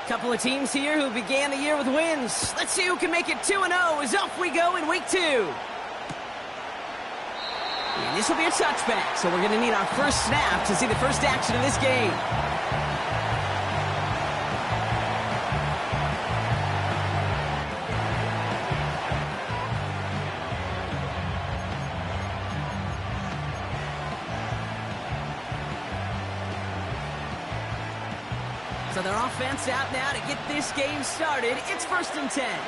Couple of teams here who began the year with wins. Let's see who can make it 2-0 as off we go in week 2. And this will be a touchback, so we're going to need our first snap to see the first action of this game. So their offense out now to get this game started. It's 1st and 10.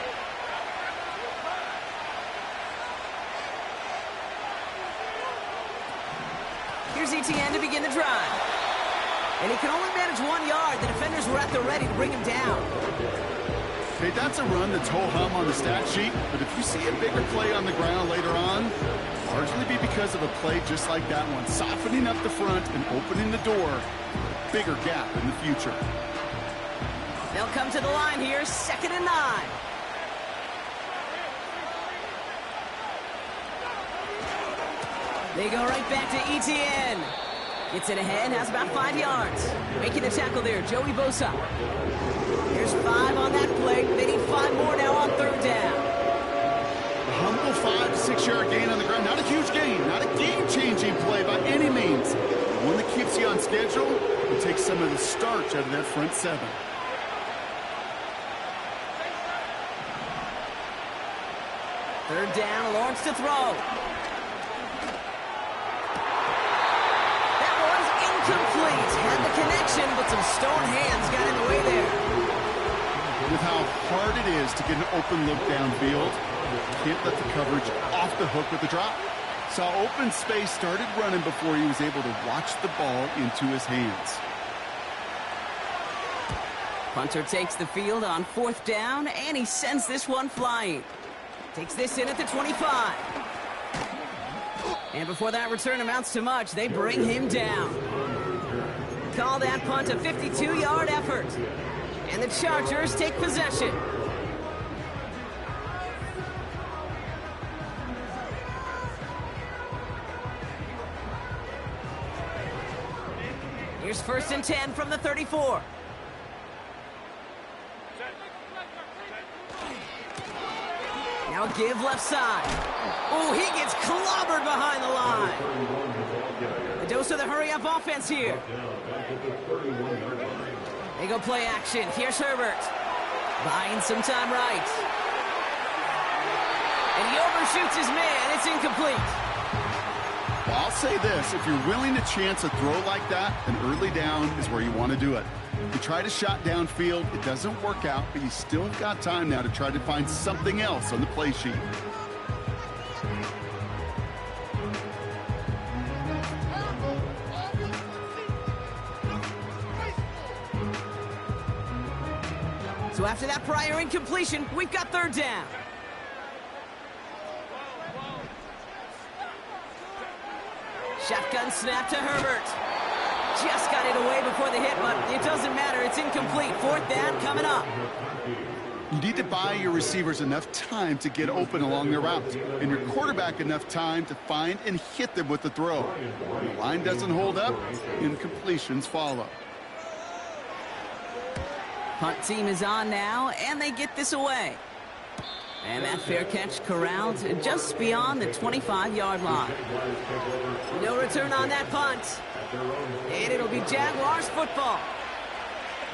Here's ETN to begin the drive. And he can only manage 1 yard. The defenders were at the ready to bring him down. Okay, that's a run that's ho-hum on the stat sheet, but if you see a bigger play on the ground later on, largely be because of a play just like that one, softening up the front and opening the door for a bigger gap in the future. They'll come to the line here, 2nd and 9. They go right back to ETN. Gets it ahead, has about 5 yards. Making the tackle there, Joey Bosa. There's 5 on that play. They need 5 more now on 3rd down. A humble 5 to 6 yard gain on the ground. Not a huge gain, not a game-changing play by any means. But one that keeps you on schedule and takes some of the starch out of that front 7. 3rd down, Lawrence to throw. That one's incomplete. Had the connection, but some stone hands got in the way there. With how hard it is to get an open look downfield, can't let the coverage off the hook with the drop. Saw open space, started running before he was able to watch the ball into his hands. Punter takes the field on 4th down, and he sends this one flying. Takes this in at the 25. And before that return amounts to much, they bring him down. Call that punt a 52-yard effort. And the Chargers take possession. Here's 1st and 10 from the 34. Now a give left side. Oh, he gets clobbered behind the line. The dose of the hurry-up offense here. They go play action. Here's Herbert. Buying some time right. And he overshoots his man. It's incomplete. Well, I'll say this. If you're willing to chance a throw like that, then early down is where you want to do it. You try to shot downfield, it doesn't work out, but you still have got time now to try to find something else on the play sheet. So after that prior incompletion, we've got 3rd down. Shotgun snap to Herbert. Just got it away before the hit, but it doesn't matter. It's incomplete. 4th down coming up. You need to buy your receivers enough time to get open along their route, and your quarterback enough time to find and hit them with the throw. When the line doesn't hold up, incompletions follow. Punt team is on now, and they get this away. And that fair catch corralled just beyond the 25-yard line. No return on that punt. And it'll be Jaguars football.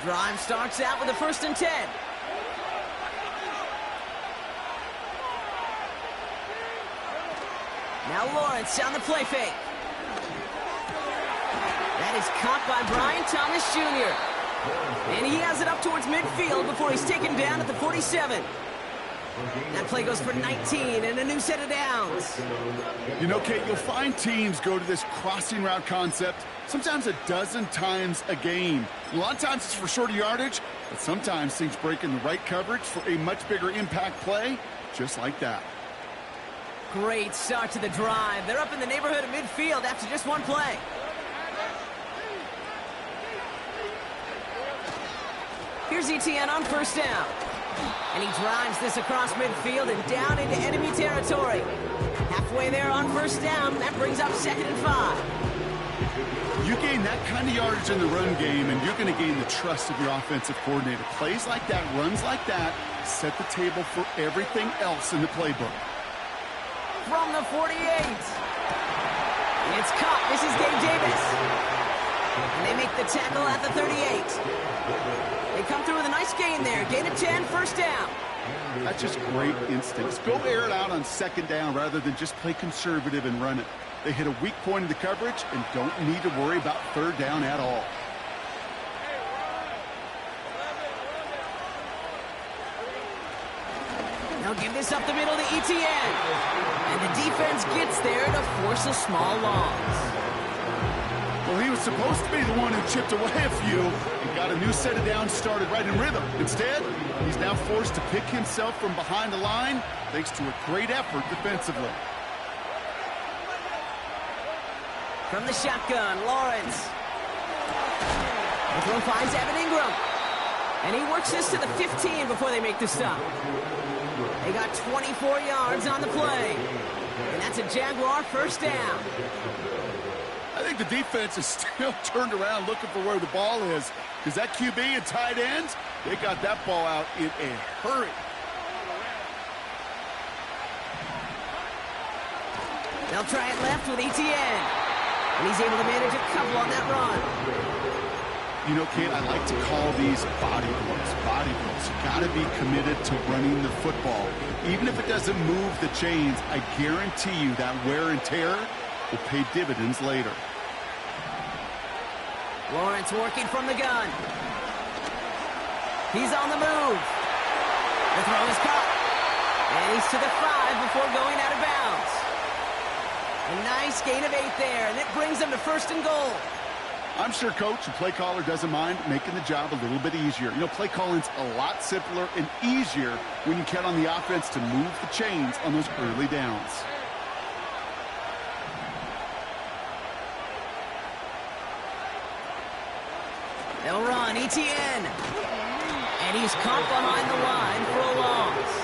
Drive starts out with a 1st and 10. Now Lawrence on the play fake. That is caught by Brian Thomas Jr. And he has it up towards midfield before he's taken down at the 47. That play goes for 19 and a new set of downs. You know, Kate, you'll find teams go to this crossing route concept sometimes a dozen times a game. A lot of times it's for shorter yardage, but sometimes things break in the right coverage for a much bigger impact play, just like that. Great start to the drive. They're up in the neighborhood of midfield after just one play. Here's ETN on 1st down. And he drives this across midfield and down into enemy territory. Halfway there on first down. That brings up 2nd and 5. You gain that kind of yardage in the run game, and you're going to gain the trust of your offensive coordinator. Plays like that, runs like that, set the table for everything else in the playbook. From the 48. It's caught. This is Gabe Davis. And they make the tackle at the 38. They come through with a nice gain there. Gain of 10, first down. That's just great instincts. Go air it out on 2nd down rather than just play conservative and run it. They hit a weak point in the coverage and don't need to worry about 3rd down at all. They'll give this up the middle to Etienne. And the defense gets there to force a small loss. Well, he was supposed to be the one who chipped away a few and got a new set of downs started right in rhythm. Instead, he's now forced to pick himself from behind the line thanks to a great effort defensively. From the shotgun, Lawrence. The throw finds Evan Ingram. And he works this to the 15 before they make the stop. They got 24 yards on the play. And that's a Jaguar first down. I think the defense is still turned around looking for where the ball is. Because that QB and tight ends, they got that ball out in a hurry. They'll try it left with Etienne. And he's able to manage a couple on that run. You know, Kate, I like to call these body blows. Body blows. You got to be committed to running the football. Even if it doesn't move the chains, I guarantee you that wear and tear will pay dividends later. Lawrence working from the gun. He's on the move. The throw is caught. And he's to the 5 before going out of bounds. A nice gain of 8 there, and it brings them to 1st and goal. I'm sure coach and play caller doesn't mind making the job a little bit easier. You know, play calling's a lot simpler and easier when you count on the offense to move the chains on those early downs. They'll run, Etienne. And he's caught behind the line for a loss.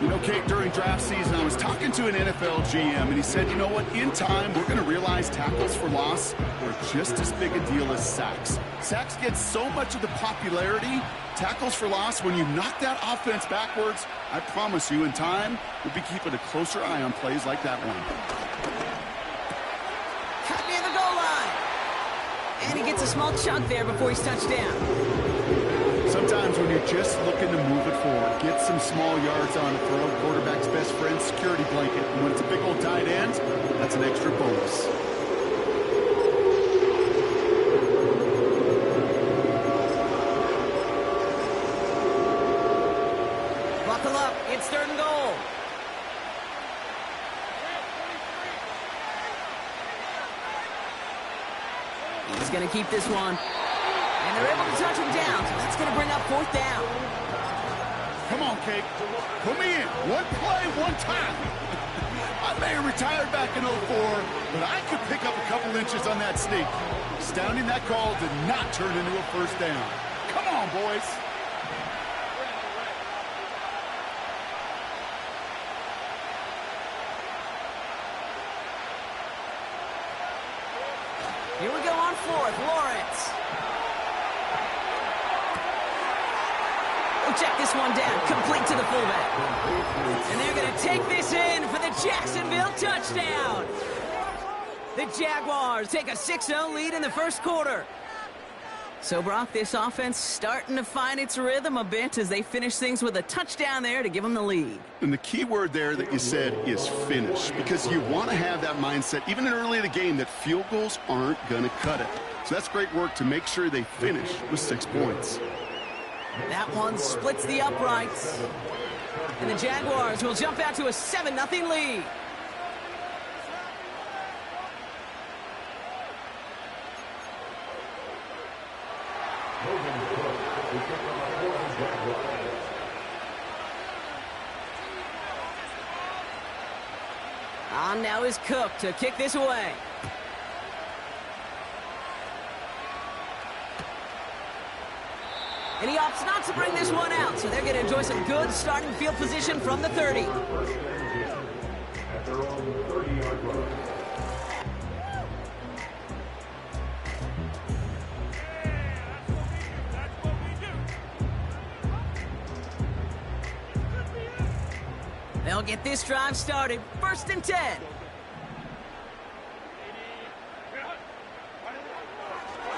You know, Kate, during draft season, I was talking to an NFL GM, and he said, you know what, in time, we're going to realize tackles for loss are just as big a deal as sacks. Sacks get so much of the popularity. Tackles for loss, when you knock that offense backwards, I promise you, in time, we'll be keeping a closer eye on plays like that one. Cut near the goal line. And he gets a small chunk there before he's touched down. Sometimes when you're just looking to move it forward, get some small yards on a throw, quarterback's best friend, security blanket. And when it's a big old tight end, that's an extra bonus. Buckle up, it's 3rd and goal. He's going to keep this one. And they're able to touch him down, so that's going to bring up 4th down. Come on, Kate. Put me in. One play, one time. I may have retired back in 04, but I could pick up a couple inches on that sneak. Astounding that call did not turn into a 1st down. Come on, boys. Here we go on 4th, Lawrence. We'll check this one down, complete to the fullback. And they're going to take this in for the Jacksonville touchdown. The Jaguars take a 6-0 lead in the 1st quarter. So, Brock, this offense starting to find its rhythm a bit as they finish things with a touchdown there to give them the lead. And the key word there that you said is finish, because you want to have that mindset, even early in the game, that field goals aren't going to cut it. So that's great work to make sure they finish with 6 points. That one splits the uprights. And the Jaguars will jump out to a 7-0 lead. On now is Cook to kick this away. And he opts not to bring this one out, so they're going to enjoy some good starting field position from the 30. At their own 30-yard line. They'll get this drive started. 1st and 10.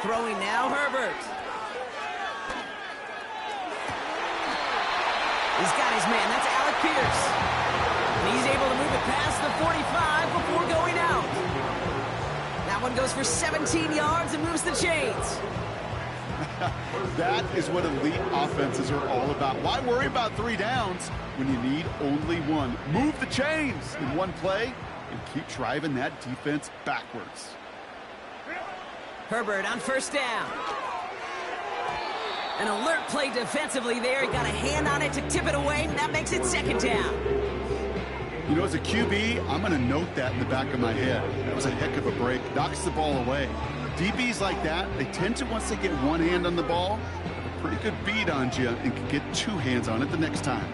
Throwing now, Herbert. He's got his man. That's Alec Pierce. And he's able to move it past the 45 before going out. That one goes for 17 yards and moves the chains. That is what elite offenses are all about. Why worry about 3 downs when you need only 1? Move the chains in one play and keep driving that defense backwards. Herbert on 1st down. An alert play defensively there. He got a hand on it to tip it away. That makes it 2nd down. You know, as a QB, I'm going to note that in the back of my head. That was a heck of a break. Knocks the ball away. DBs like that, they tend to, once they get one hand on the ball, have a pretty good beat on you and can get 2 hands on it the next time.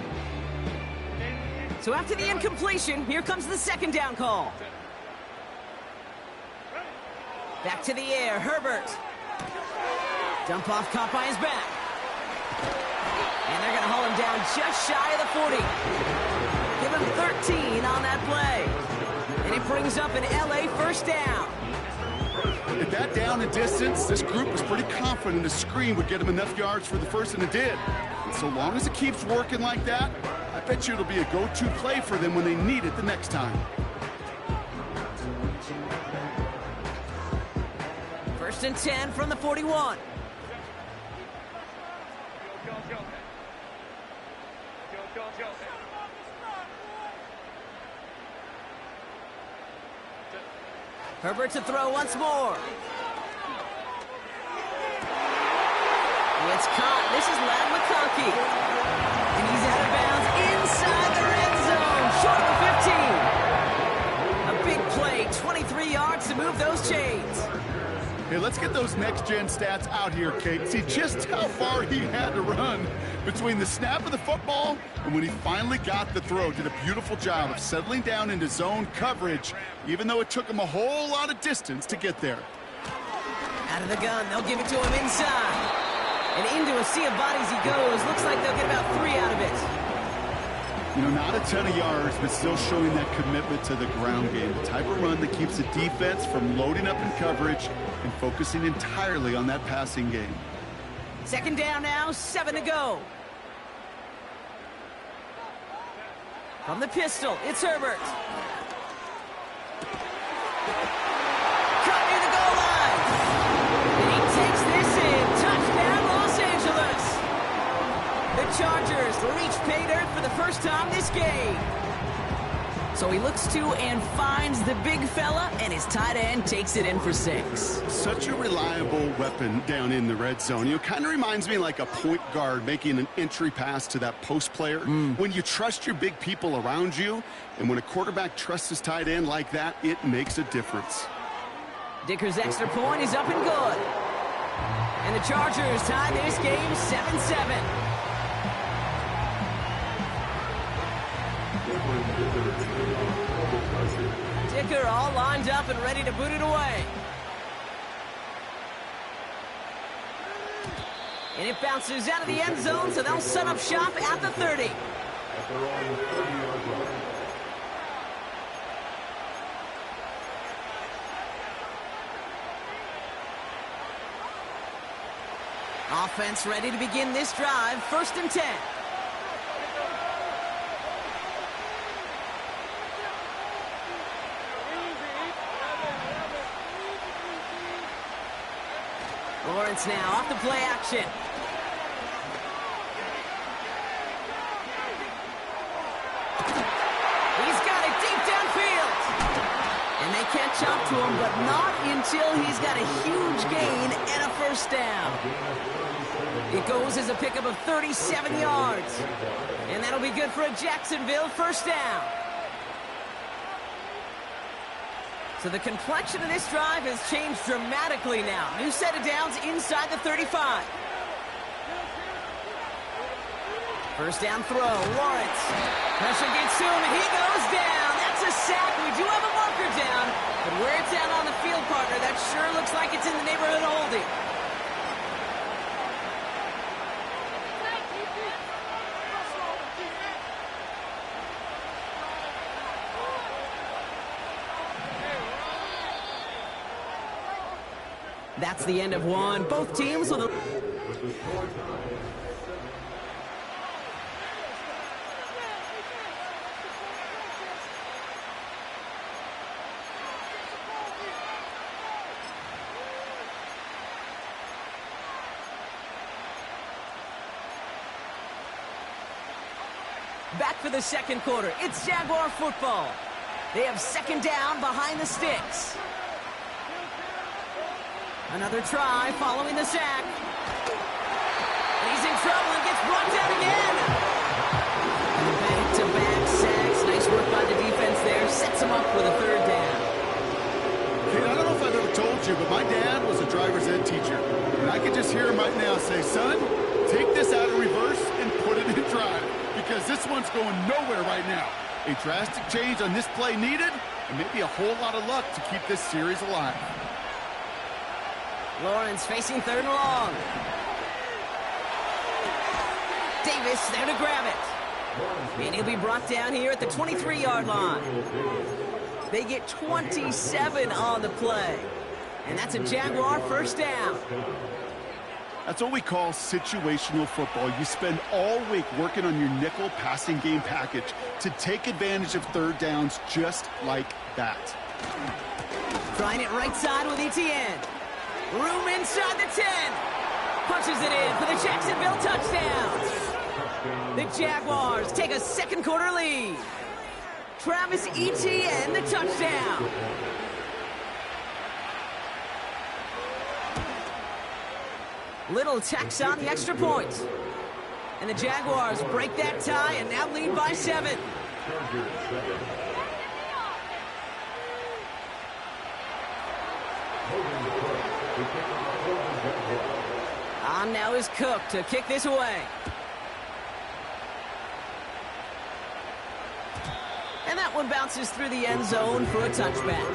So after the incompletion, here comes the 2nd down call. Back to the air, Herbert. Dump off caught by his back. And they're going to haul him down just shy of the 40. Give him 13 on that play. And it brings up an LA 1st down. At that down and distance, this group was pretty confident a screen would get him enough yards for the 1st, and it did. And so long as it keeps working like that, I bet you it'll be a go-to play for them when they need it the next time. 1st and 10 from the 41. Herbert to throw once more. It's caught. This is Ladd McConkey. And he's out of bounds inside the red zone. Short of the 15. A big play. 23 yards to move those chains. Hey, let's get those next-gen stats out here, Kate. See just how far he had to run between the snap of the football and when he finally got the throw. Did a beautiful job of settling down into zone coverage, even though it took him a whole lot of distance to get there. Out of the gun, they'll give it to him inside. And into a sea of bodies he goes. Looks like they'll get about 3 out of it. You know, not a ton of yards, but still showing that commitment to the ground game. The type of run that keeps the defense from loading up in coverage and focusing entirely on that passing game. 2nd down now, 7 to go. From the pistol, it's Herbert. Cut near the goal line. And he takes this in. Touchdown, Los Angeles. The Chargers reach pay dirt for the first time this game. So he looks to and finds the big fella, and his tight end takes it in for 6. Such a reliable weapon down in the red zone. You know, kind of reminds me like a point guard making an entry pass to that post player. When you trust your big people around you, and when a quarterback trusts his tight end like that, it makes a difference. Dicker's extra point is up and good. And the Chargers tie this game 7-7. Dicker all lined up and ready to boot it away. And it bounces out of the end zone, so they'll set up shop at the 30. At their own 30-yard line. Offense ready to begin this drive. 1st and 10. Lawrence now off the play action. He's got it deep downfield. And they catch up to him, but not until he's got a huge gain and a 1st down. It goes as a pickup of 37 yards. And that'll be good for a Jacksonville 1st down. So the complexion of this drive has changed dramatically now. New set of downs inside the 35. First down throw, Lawrence. Pressure gets to him, and he goes down. That's a sack. We do have a marker down, but where it's at on the field, partner, that sure looks like it's in the neighborhood of holding. That's the end of one. Both teams with a... Back for the second quarter. It's Jaguar football. They have second down behind the sticks. Another try following the sack. And he's in trouble and gets brought down again. Back-to-back sacks. Nice work by the defense there. Sets him up with a third down. Kid, I don't know if I've ever told you, but my dad was a driver's ed teacher. And I can just hear him right now say, son, take this out of reverse and put it in drive. Because this one's going nowhere right now. A drastic change on this play needed, and maybe a whole lot of luck to keep this series alive. Lawrence facing third and long. Davis there to grab it. And he'll be brought down here at the 23-yard line. They get 27 on the play. And that's a Jaguar first down. That's what we call situational football. You spend all week working on your nickel passing game package to take advantage of third downs just like that. Trying it right side with Etienne. Room inside the 10. Punches it in for the Jacksonville touchdown. The Jaguars take a second quarter lead. Travis Etienne, the touchdown. Little tacks on the extra point. And the Jaguars break that tie and now lead by 7. On now is Cook to kick this away. And that one bounces through the end zone for a touchback.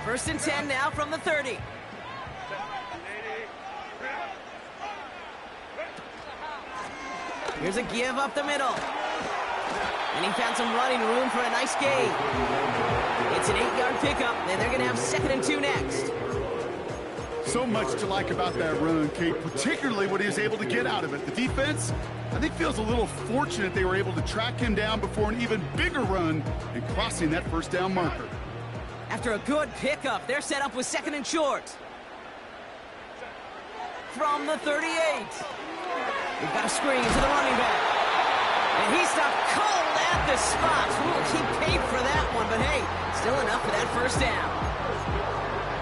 First and 10 now from the 30. Here's a give up the middle. And he found some running room for a nice gain. It's an 8-yard pickup, and they're going to have 2nd and 2 next. So much to like about that run, Kate, particularly what he was able to get out of it. The defense, I think, feels a little fortunate they were able to track him down before an even bigger run and crossing that first down marker. After a good pickup, they're set up with 2nd and short. From the 38. We've got a screen to the running back. And he stopped cold at the spot. He paid for that one, but hey, still enough for that first down.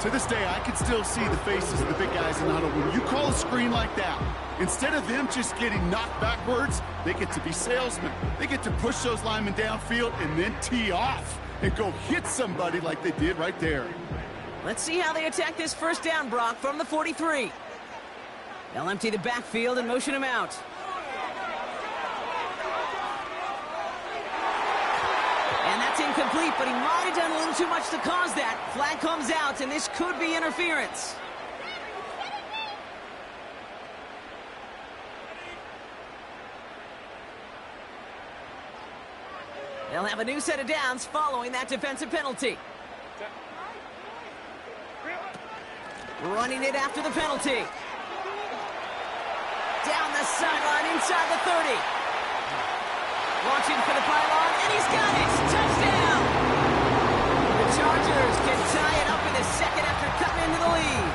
To this day, I can still see the faces of the big guys in the huddle. When you call a screen like that, instead of them just getting knocked backwards, they get to be salesmen. They get to push those linemen downfield and then tee off and go hit somebody like they did right there. Let's see how they attack this first down, Brock, from the 43. They'll empty the backfield and motion him out. And that's incomplete, but he might have done a little too much to cause that. Flag comes out, and this could be interference. They'll have a new set of downs following that defensive penalty. Running it after the penalty. Down the sideline inside the 30. Launching for the pylon, and he's got it! Touchdown! The Chargers can tie it up in a second after cutting into the lead.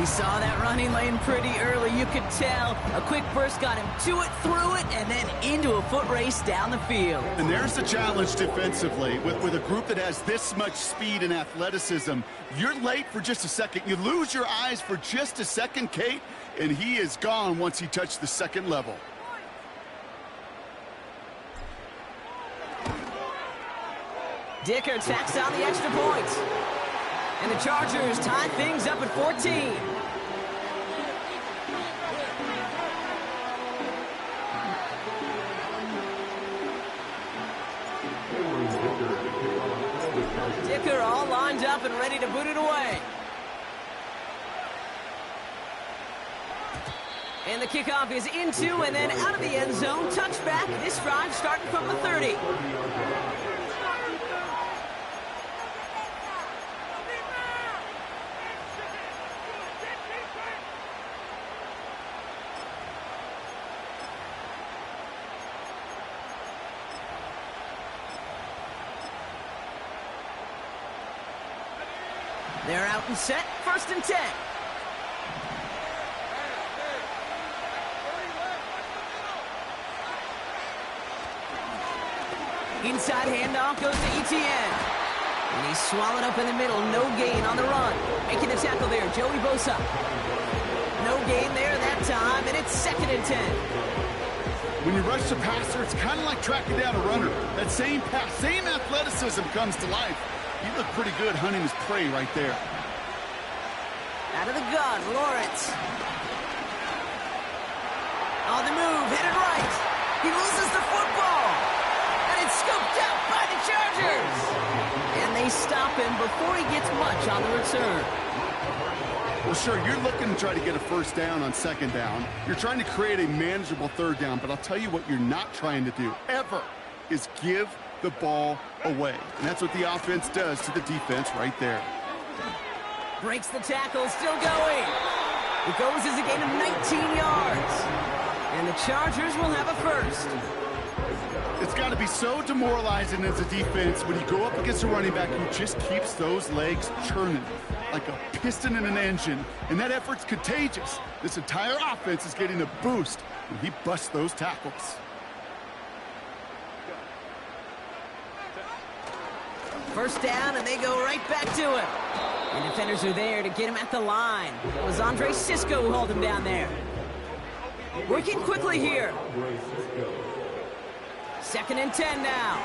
He saw that running lane pretty early, you could tell. A quick burst got him to it, through it, and then into a foot race down the field. And there's the challenge defensively. With a group that has this much speed and athleticism, you're late for just a second. You lose your eyes for just a second, Kate, and he is gone once he touched the second level. Dicker tacks on the extra point. And the Chargers tie things up at 14. Dicker all lined up and ready to boot it away. And the kickoff is into and then out of the end zone. Touchback. This drive starting from the 30. They're out and set. 1st and 10. Inside handoff goes to Etienne. And he's swallowed up in the middle. No gain on the run. Making the tackle there, Joey Bosa. No gain there that time, and it's 2nd and 10. When you rush the passer, it's kind of like tracking down a runner. That same pass, same athleticism comes to life. You look pretty good hunting his prey right there. Out of the gun, Lawrence. On the move, headed right. He loses the football. And it's scooped out by the Chargers. And they stop him before he gets much on the return. Well, sure, you're looking to try to get a 1st down on 2nd down. You're trying to create a manageable 3rd down, but I'll tell you what you're not trying to do, ever, is give the ball away. And that's what the offense does to the defense right there. Breaks the tackle, still going. It goes as a gain of 19 yards. And the Chargers will have a 1st. It's got to be so demoralizing as a defense when you go up against a running back who just keeps those legs churning like a piston in an engine, and that effort's contagious. This entire offense is getting a boost when he busts those tackles. 1st down, and they go right back to him. And defenders are there to get him at the line. It was Andre Cisco who hauled him down there. Working quickly here. 2nd and 10 now.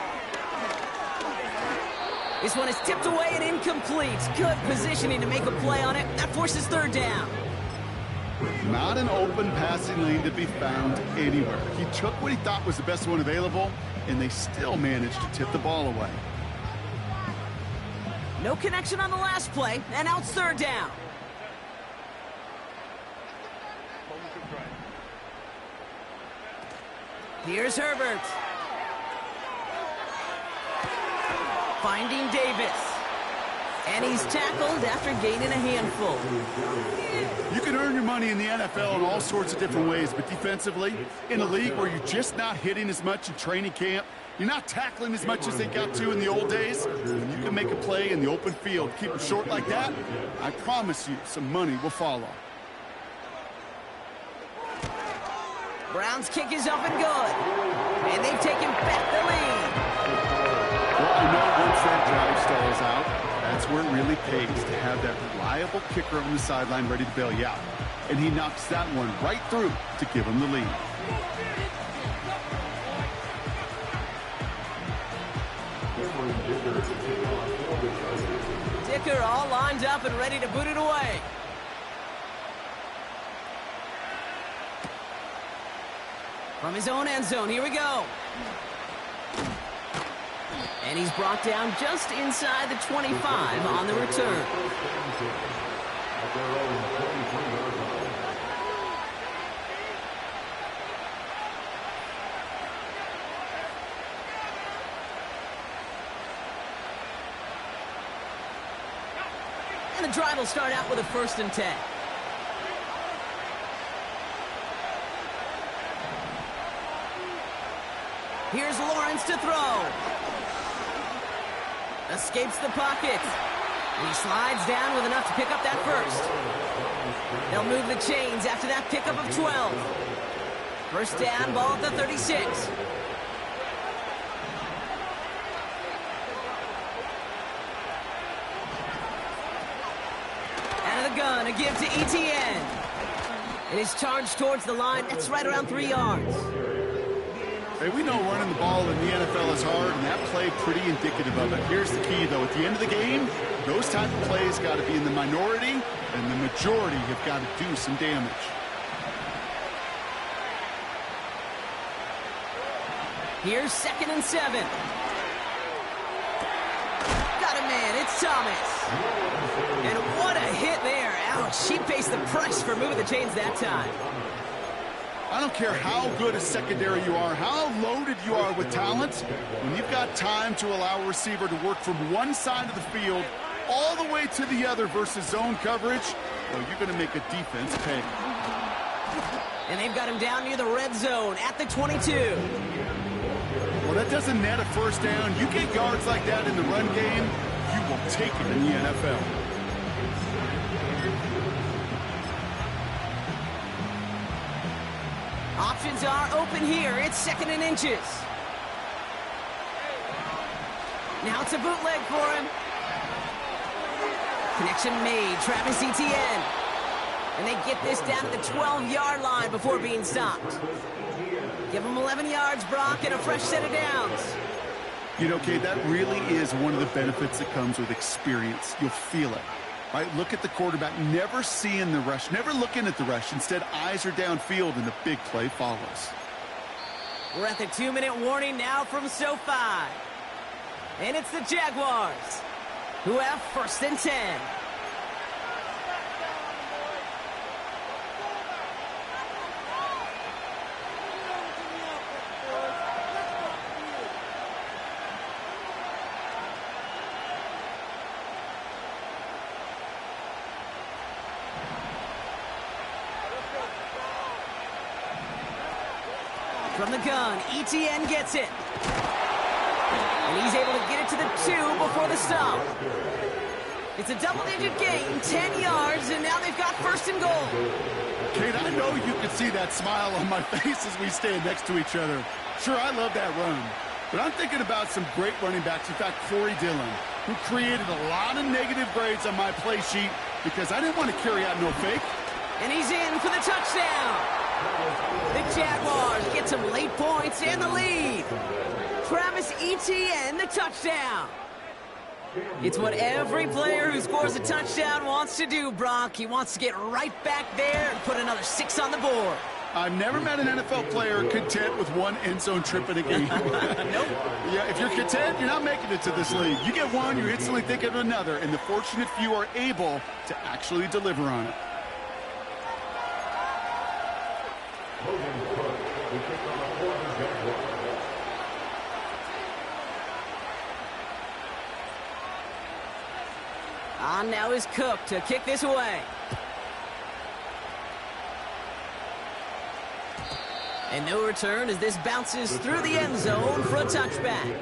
This one is tipped away and incomplete. Good positioning to make a play on it. That forces 3rd down. Not an open passing lane to be found anywhere. He took what he thought was the best one available, and they still managed to tip the ball away. No connection on the last play, and now it's 3rd down. Here's Herbert. Finding Davis. And he's tackled after gaining a handful. You can earn your money in the NFL in all sorts of different ways, but defensively, in a league where you're just not hitting as much in training camp, you're not tackling as much as they got to in the old days, when you can make a play in the open field, keep them short like that, I promise you some money will follow. Brown's kick is up and good. And they've taken back the lead. Well, I know once that drive stalls out, that's where it really pays to have that reliable kicker on the sideline ready to bail you out. And he knocks that one right through to give him the lead. Dicker all lined up and ready to boot it away. From his own end zone, here we go. And he's brought down just inside the 25 on the return. And the drive will start out with a 1st and 10. Here's Lawrence to throw. Escapes the pocket. And he slides down with enough to pick up that 1st. They'll move the chains after that pickup of 12. 1st down, ball at the 36. Out of the gun, a give to Etienne. It is charged towards the line. That's right around 3 yards. Hey, we know running the ball in the NFL is hard, and that play pretty indicative of it. Here's the key, though. At the end of the game, those type of plays got to be in the minority, and the majority have got to do some damage. Here's 2nd and 7. Got a man, it's Thomas. And what a hit there. Ouch, he pays the price for moving the chains that time. I don't care how good a secondary you are, how loaded you are with talent, when you've got time to allow a receiver to work from one side of the field all the way to the other versus zone coverage, well, you're going to make a defense pay. And they've got him down near the red zone at the 22. Well, that doesn't net a first down. You get yards like that in the run game, you will take it in the NFL. Options are open here. It's 2nd and inches. Now it's a bootleg for him. Connection made. Travis Etienne. And they get this down to the 12-yard line before being stopped. Give them 11 yards, Brock, and a fresh set of downs. You know, Kate, that really is one of the benefits that comes with experience. You'll feel it. Right, look at the quarterback, never seeing the rush, never looking at the rush. Instead, eyes are downfield, and the big play follows. We're at the 2-minute warning now from SoFi. And it's the Jaguars, who have 1st and 10. From the gun, Etienne gets it. And he's able to get it to the 2 before the stop. It's a double-digit gain, 10 yards, and now they've got 1st and goal. Kate, I know you can see that smile on my face as we stand next to each other. Sure, I love that run. But I'm thinking about some great running backs. In fact, Corey Dillon, who created a lot of negative grades on my play sheet because I didn't want to carry out no fake. And he's in for the touchdown. The Jaguars get some late points and the lead. Travis Etienne, the touchdown. It's what every player who scores a touchdown wants to do, Brock. He wants to get right back there and put another 6 on the board. I've never met an NFL player content with one end zone trip in a game. Nope. Yeah, if you're content, you're not making it to this league. You get one, you're instantly thinking of another, and the fortunate few are able to actually deliver on it. On now is Cook to kick this away. And no return as this bounces through the end zone for a touchback.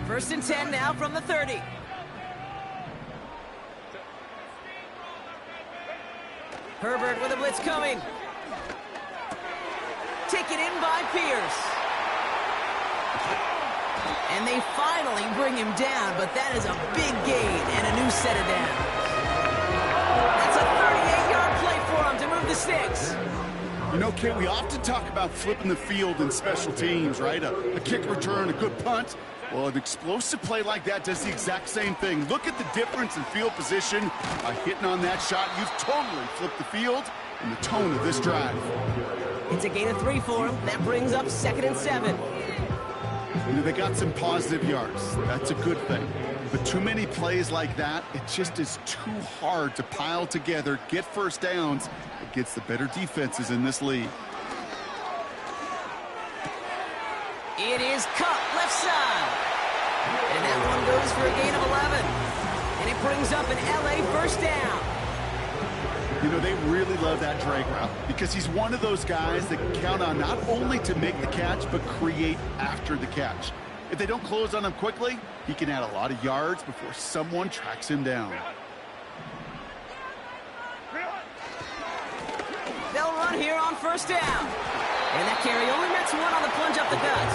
First and 10 now from the 30. Herbert with a blitz coming. Taken in by Pierce. And they finally bring him down, but that is a big gain and a new set of downs. That's a 38-yard play for him to move the sticks. You know, Kate, we often talk about flipping the field in special teams, right? A kick return, a good punt. Well, an explosive play like that does the exact same thing. Look at the difference in field position. By hitting on that shot, you've totally flipped the field and the tone of this drive. It's a gain of 3 for him. That brings up 2nd and 7. You know, they got some positive yards. That's a good thing. But too many plays like that, it just is too hard to pile together, get first downs against the better defenses in this league. It is cut left side. And that one goes for a gain of 11. And it brings up an LA first down. You know, they really love that drag route because he's one of those guys that can count on not only to make the catch, but create after the catch. If they don't close on him quickly, he can add a lot of yards before someone tracks him down. They'll run here on first down. And that carry only nets 1 on the plunge up the gut.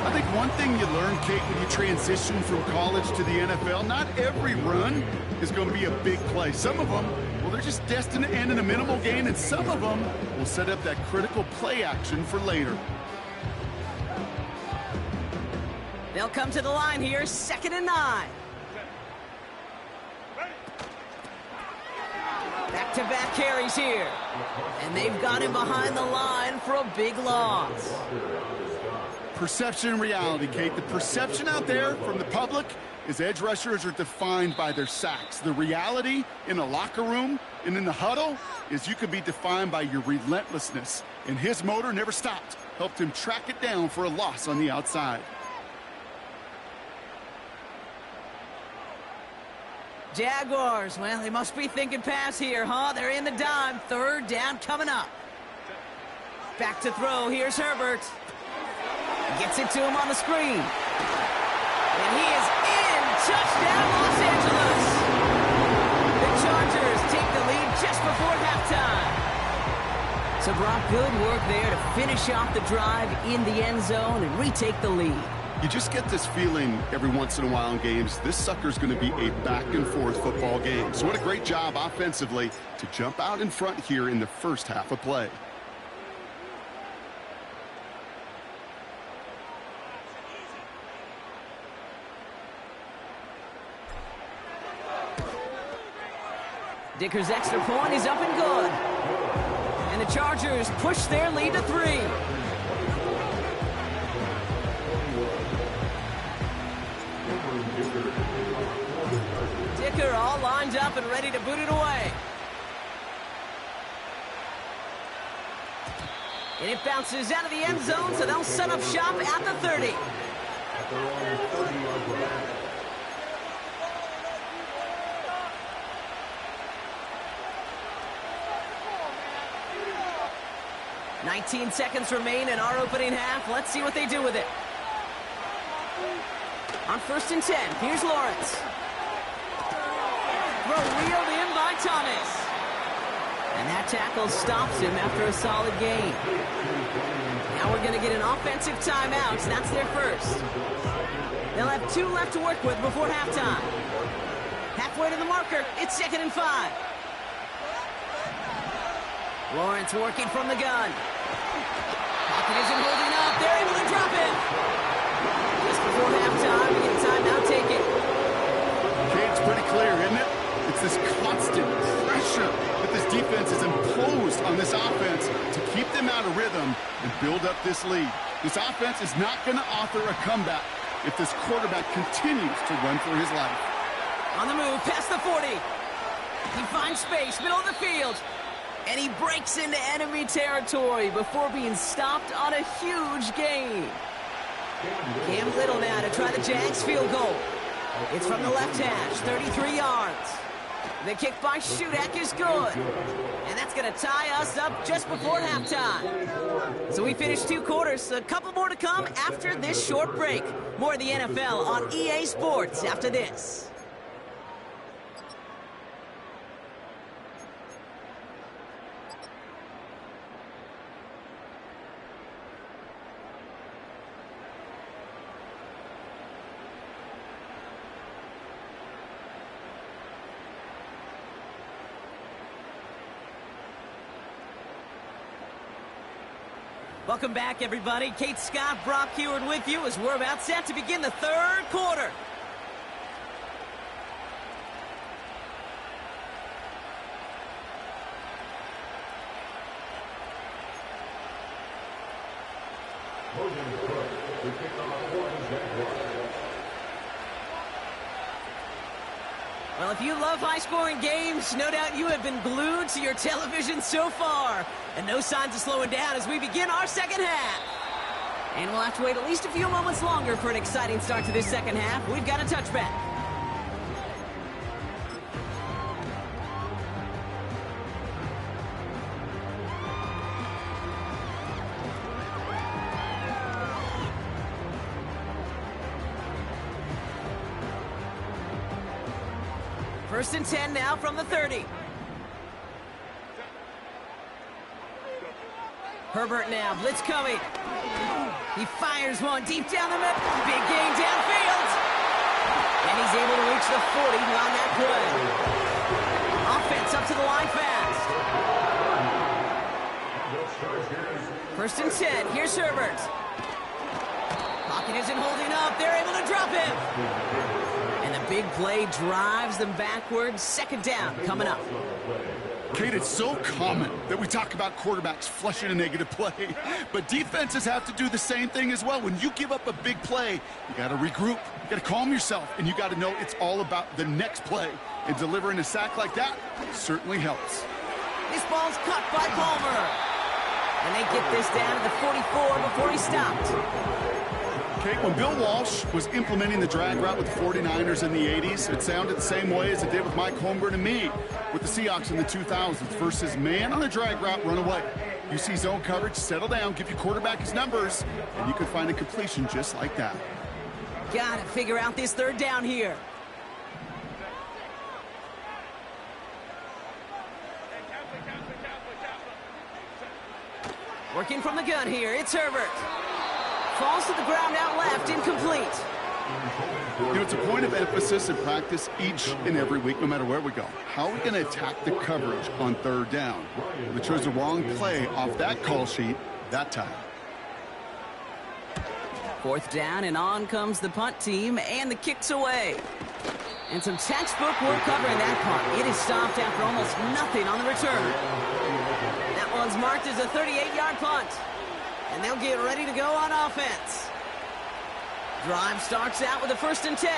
I think one thing you learn, Kate, when you transition from college to the NFL, not every run is going to be a big play. Some of them, well, they're just destined to end in a minimal gain, and some of them will set up that critical play action for later. They'll come to the line here, 2nd and 9. Back-to-back carries here. And they've got him behind the line for a big loss. Perception and reality, Kate. The perception out there from the public is edge rushers are defined by their sacks. The reality in the locker room and in the huddle is you can be defined by your relentlessness. And his motor never stopped. Helped him track it down for a loss on the outside. Jaguars, well, they must be thinking pass here, huh? They're in the dime. 3rd down coming up. Back to throw. Here's Herbert. Gets it to him on the screen. And he is in. Touchdown, Los Angeles. The Chargers take the lead just before halftime. So, Brock, good work there to finish off the drive in the end zone and retake the lead. You just get this feeling every once in a while in games, this sucker's going to be a back-and-forth football game. So what a great job offensively to jump out in front here in the first half of play. Dicker's extra point is up and good. And the Chargers push their lead to 3. Dicker all lined up and ready to boot it away. And it bounces out of the end zone, so they'll set up shop at the 30. At their own 30-yard line. 19 seconds remain in our opening half. Let's see what they do with it. On 1st and 10, here's Lawrence. Throw reeled in by Thomas. And that tackle stops him after a solid gain. Now we're going to get an offensive timeout. That's their first. They'll have 2 left to work with before halftime. Halfway to the marker, it's 2nd and 5. Lawrence working from the gun. Pocket isn't holding up. They're able to drop it. Just before halftime, we get a timeout. Take it. Okay, it's pretty clear, isn't it? It's this constant pressure that this defense has imposed on this offense to keep them out of rhythm and build up this lead. This offense is not going to author a comeback if this quarterback continues to run for his life. On the move, past the 40. He finds space, middle of the field. And he breaks into enemy territory before being stopped on a huge gain. Cam Little now to try the Jags field goal. It's from the left hash, 33 yards. The kick by Shudak is good. And that's going to tie us up just before halftime. So we finished 2 quarters, a couple more to come after this short break. More of the NFL on EA Sports after this. Welcome back, everybody. Kate Scott, Brock Heward with you as we're about set to begin the 3rd quarter. Well, if you love high-scoring games, no doubt you have been glued to your television so far. And no signs of slowing down as we begin our 2nd half. And we'll have to wait at least a few moments longer for an exciting start to this 2nd half. We've got a touchback. First and 10 now from the 30. Herbert now, blitz coming. He fires one deep down the middle. Big gain downfield. And he's able to reach the 40 on that play. Offense up to the line fast. First and 10. Here's Herbert. Pocket isn't holding up. They're able to drop him. And the big play drives them backwards. Second down coming up. Kate, it's so common that we talk about quarterbacks flushing a negative play, but defenses have to do the same thing as well. When you give up a big play, you got to regroup, you got to calm yourself, and you got to know it's all about the next play. And delivering a sack like that certainly helps. This ball's cut by Palmer. And they get this down to the 44 before he stopped. Kate, when Bill Walsh was implementing the drag route with the 49ers in the 80s, it sounded the same way as it did with Mike Holmgren and me with the Seahawks in the 2000s versus man on a drag route, run away. You see zone coverage, settle down, give your quarterback his numbers, and you can find a completion just like that. Got to figure out this third down here. Working from the gun here, it's Herbert. Falls to the ground out left, incomplete. You know, it's a point of emphasis in practice each and every week, no matter where we go. How are we going to attack the coverage on third down? We chose the wrong play off that call sheet that time. Fourth down, and on comes the punt team, and the kick's away. And some textbook work covering that punt. It is stopped after almost nothing on the return. That one's marked as a 38-yard punt. And they'll get ready to go on offense. Drive starts out with a first and 10.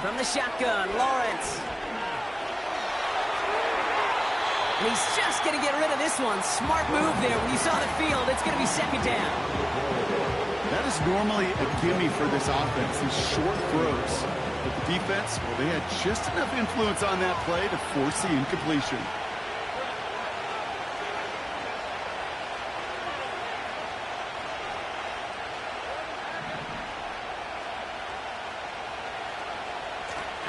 From the shotgun, Lawrence. And he's just going to get rid of this one. Smart move there. When you saw the field, it's going to be second down. That is normally a gimme for this offense, these short throws. But the defense, well, they had just enough influence on that play to force the incompletion.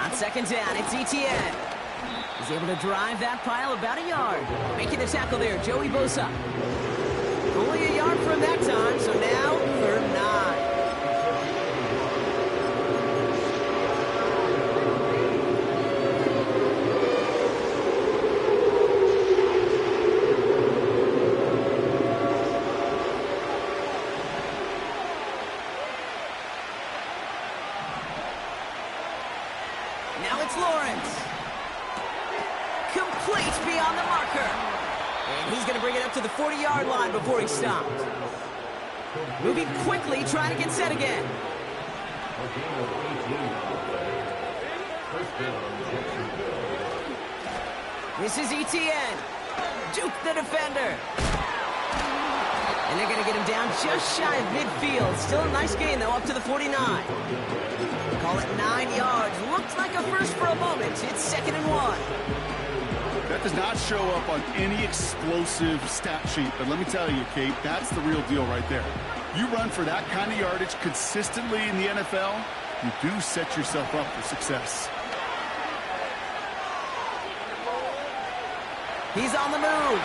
On second down, it's Etienne. He's able to drive that pile about a yard. Making the tackle there, Joey Bosa. Only a yard from that time, so now third and 9. Now it's Lawrence. Complete beyond the marker. And he's going to bring it up to the 40-yard line before he stopped. Moving quickly, trying to get set again. This is Etienne. Duke the defender. And they're going to get him down just shy of midfield. Still a nice gain, though, up to the 49. Call it 9 yards. Looked like a first for a moment. It's second and 1. That does not show up on any explosive stat sheet, but let me tell you, Kate, that's the real deal right there. You run for that kind of yardage consistently in the NFL, you do set yourself up for success. He's on the move.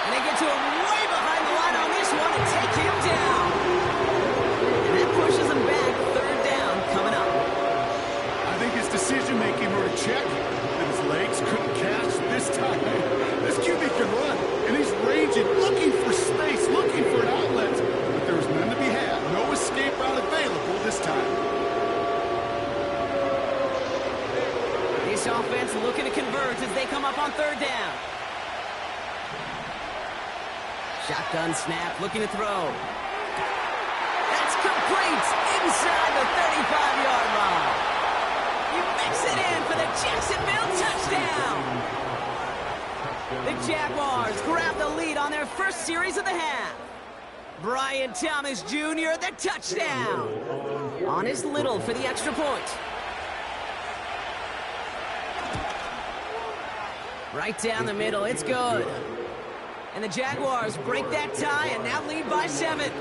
And they get to him way behind the line on this one and take him down. And that pushes him back. Third down coming up. I think his decision-making were to check that his legs couldn't catch this time. This QB can run, and he's ranging, looking for space, looking for an outlet. But there was none to be had. No escape route available this time. This offense looking to convert as they come up on third down. Shotgun snap, looking to throw. That's complete inside the 35-yard line. You mix it in for the Jacksonville touchdown. The Jaguars grab the lead on their first series of the half. Brian Thomas Jr., the touchdown. On his Little for the extra point. Right down the middle, it's good. And the Jaguars break that tie and now lead by 7.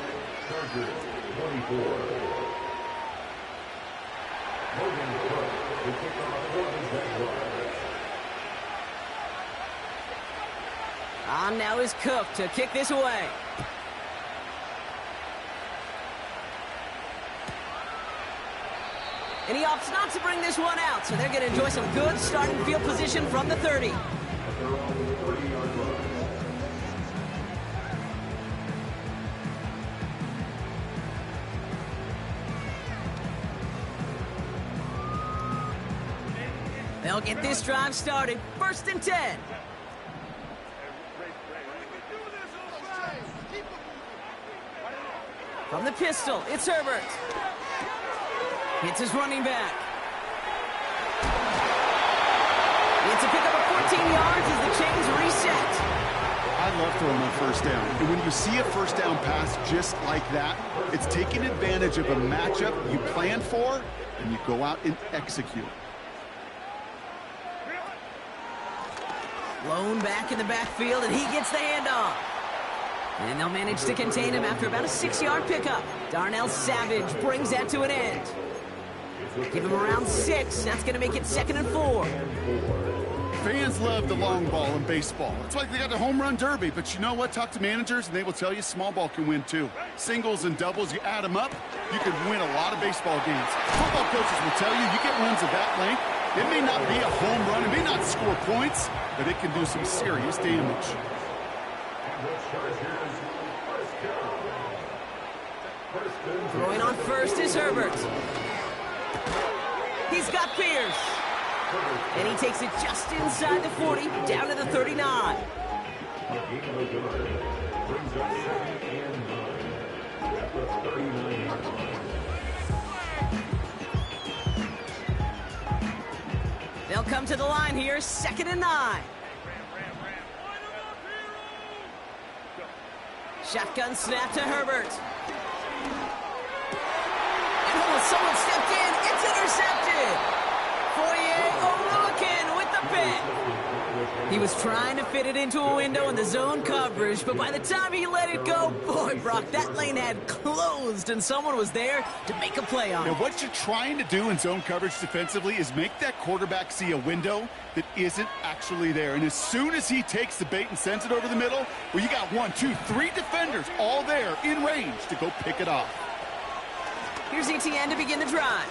Logan Cook. On now is Cook to kick this away. And he opts not to bring this one out, so they're going to enjoy some good starting field position from the 30. They'll get this drive started. 1st and 10. From the pistol, it's Herbert. Hits his running back. It's a pickup of 14 yards as the chains reset. I love throwing on 1st down. And when you see a 1st down pass just like that, it's taking advantage of a matchup you planned for, and you go out and execute. Blown back in the backfield, and he gets the handoff. And they'll manage to contain him after about a 6-yard pickup. Darnell Savage brings that to an end. Give him around 6. That's going to make it 2nd and 4. Fans love the long ball in baseball. It's like they got the home run derby. But you know what? Talk to managers, and they will tell you small ball can win too. Singles and doubles, you add them up, you can win a lot of baseball games. Football coaches will tell you get runs of that length. It may not be a home run. It may not score points, but it can do some serious damage. Throwing on 1st is Herbert. He's got Pierce. And he takes it just inside the 40, down to the 39. They'll come to the line here, 2nd and 9. Shotgun snap to Herbert. And someone stepped in. It's intercepted. Foye Oluwakin with the pick. He was trying to fit it into a window in the zone coverage, but by the time he let it go, boy, Brock, that lane had closed, and someone was there to make a play on it. Now, what you're trying to do in zone coverage defensively is make that quarterback see a window that isn't actually there. And as soon as he takes the bait and sends it over the middle, well, you got 1, 2, 3 defenders all there in range to go pick it off. Here's ETN to begin the drive.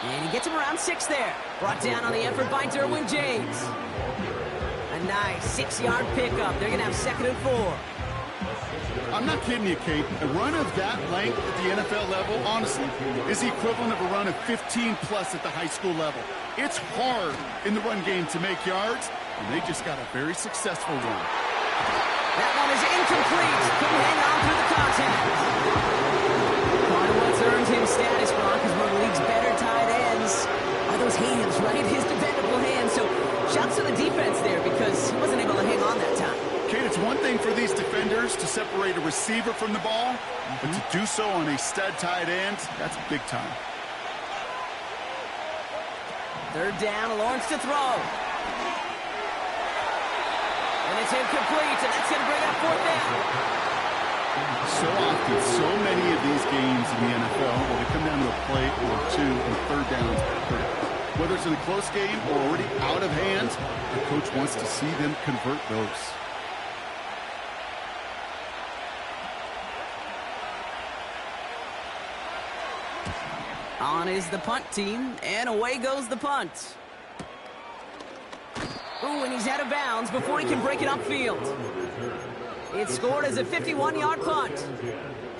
And he gets him around 6 there. Brought down on the effort by Derwin James. A nice 6-yard pickup. They're going to have 2nd and 4. I'm not kidding you, Kate. A run of that length at the NFL level, honestly, is the equivalent of a run of 15-plus at the high school level. It's hard in the run game to make yards, and they just got a very successful run. That one is incomplete. Couldn't hang on through the contact. Part of what's earned him status, Brock, is one of the league's better tight ends. Are those hands, right? His dependable hands. So shouts to the defense there because he wasn't able to hang on that time. Kate, it's one thing for these defenders to separate a receiver from the ball, but to do so on a stud tight end, that's big time. 3rd down, Lawrence to throw. And it's incomplete, and that's going to bring up 4th down. So often, so many of these games in the NFL, where they come down to a play or 2 and 3rd downs are critical. Whether it's in a close game or already out of hand, the coach wants to see them convert those. On is the punt team, and away goes the punt. Ooh, and he's out of bounds before he can break it upfield. It's scored as a 51-yard punt.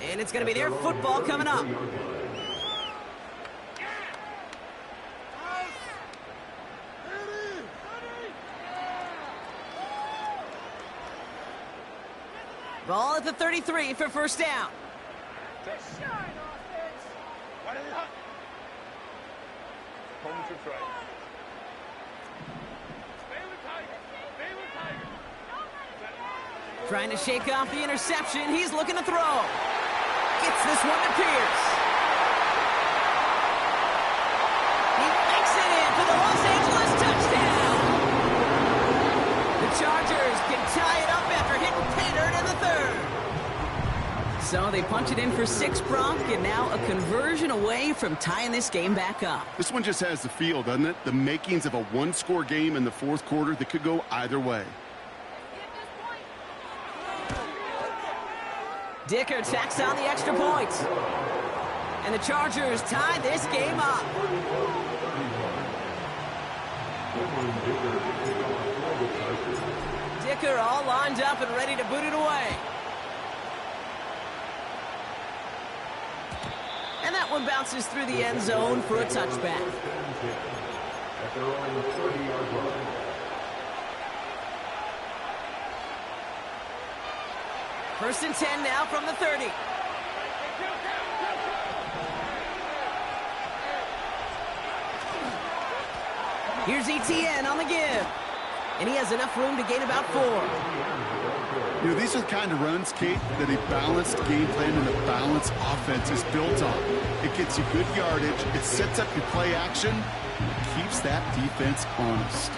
And it's going to be their football coming up. Ball at the 33 for 1st down. Trying to shake off the interception. He's looking to throw. Gets this one to Pierce. He makes it in for the Los Angeles touchdown. The Chargers can tie it up after hitting pay dirt in the 3rd. So they punch it in for 6, Brock, and now a conversion away from tying this game back up. This one just has the feel, doesn't it? The makings of a one-score game in the fourth quarter that could go either way. Dicker tacks on the extra point. And the Chargers tie this game up. Dicker all lined up and ready to boot it away. And that one bounces through the end zone for a touchback. At their own 30-yard line. First and 10 now from the 30. Here's ETN on the give. And he has enough room to gain about 4. You know, these are the kind of runs, Kate, that a balanced game plan and a balanced offense is built on. It gets you good yardage, it sets up your play action, it keeps that defense honest.